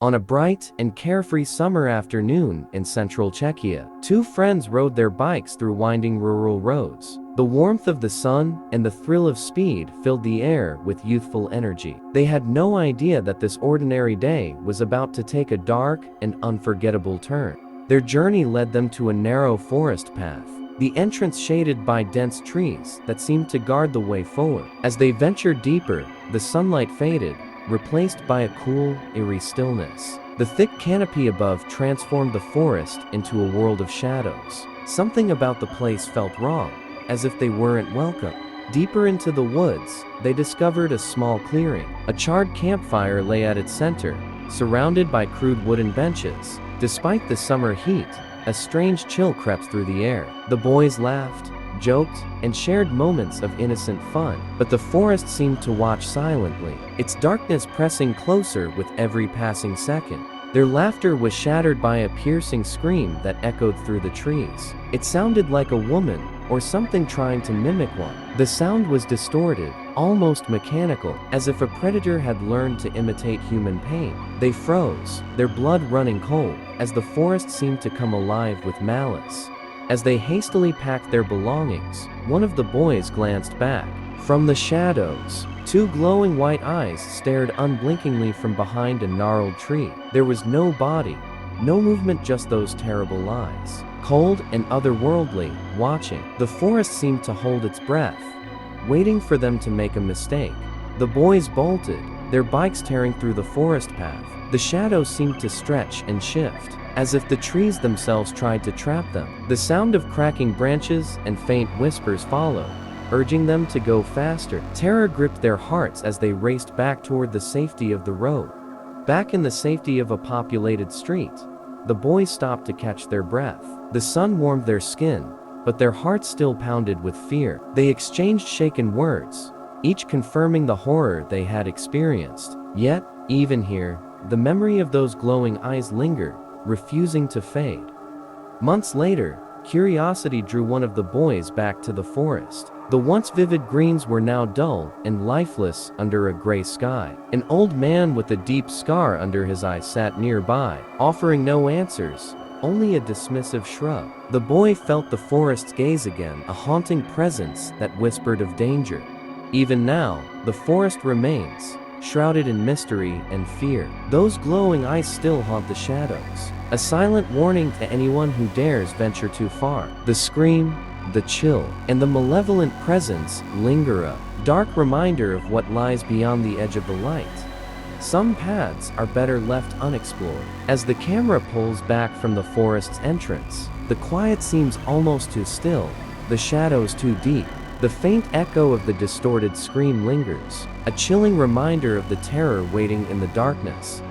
On a bright and carefree summer afternoon in central Czechia, two friends rode their bikes through winding rural roads. The warmth of the sun and the thrill of speed filled the air with youthful energy. They had no idea that this ordinary day was about to take a dark and unforgettable turn. Their journey led them to a narrow forest path, the entrance shaded by dense trees that seemed to guard the way forward. As they ventured deeper, the sunlight faded, replaced by a cool, eerie stillness. The thick canopy above transformed the forest into a world of shadows. Something about the place felt wrong, as if they weren't welcome. Deeper into the woods, they discovered a small clearing. A charred campfire lay at its center, surrounded by crude wooden benches. Despite the summer heat, a strange chill crept through the air. The boys laughed, joked, and shared moments of innocent fun, but the forest seemed to watch silently, its darkness pressing closer with every passing second. Their laughter was shattered by a piercing scream that echoed through the trees. It sounded like a woman, or something trying to mimic one. The sound was distorted, almost mechanical, as if a predator had learned to imitate human pain. They froze, their blood running cold, as the forest seemed to come alive with malice. As they hastily packed their belongings, one of the boys glanced back. From the shadows, two glowing white eyes stared unblinkingly from behind a gnarled tree. There was no body, no movement, just those terrible eyes, cold and otherworldly, watching. The forest seemed to hold its breath, waiting for them to make a mistake. The boys bolted, their bikes tearing through the forest path. The shadows seemed to stretch and shift, as if the trees themselves tried to trap them. The sound of cracking branches and faint whispers followed, urging them to go faster. Terror gripped their hearts as they raced back toward the safety of the road. Back in the safety of a populated street, the boys stopped to catch their breath. The sun warmed their skin, but their hearts still pounded with fear. They exchanged shaken words, each confirming the horror they had experienced. Yet, even here, the memory of those glowing eyes lingered, refusing to fade. Months later, curiosity drew one of the boys back to the forest. The once vivid greens were now dull and lifeless under a gray sky. An old man with a deep scar under his eye sat nearby, offering no answers, only a dismissive shrug. The boy felt the forest's gaze again, a haunting presence that whispered of danger. Even now, the forest remains, shrouded in mystery and fear. Those glowing eyes still haunt the shadows, a silent warning to anyone who dares venture too far. The scream, the chill, and the malevolent presence linger, a dark reminder of what lies beyond the edge of the light. Some paths are better left unexplored. As the camera pulls back from the forest's entrance, the quiet seems almost too still, the shadows too deep. The faint echo of the distorted scream lingers, a chilling reminder of the terror waiting in the darkness.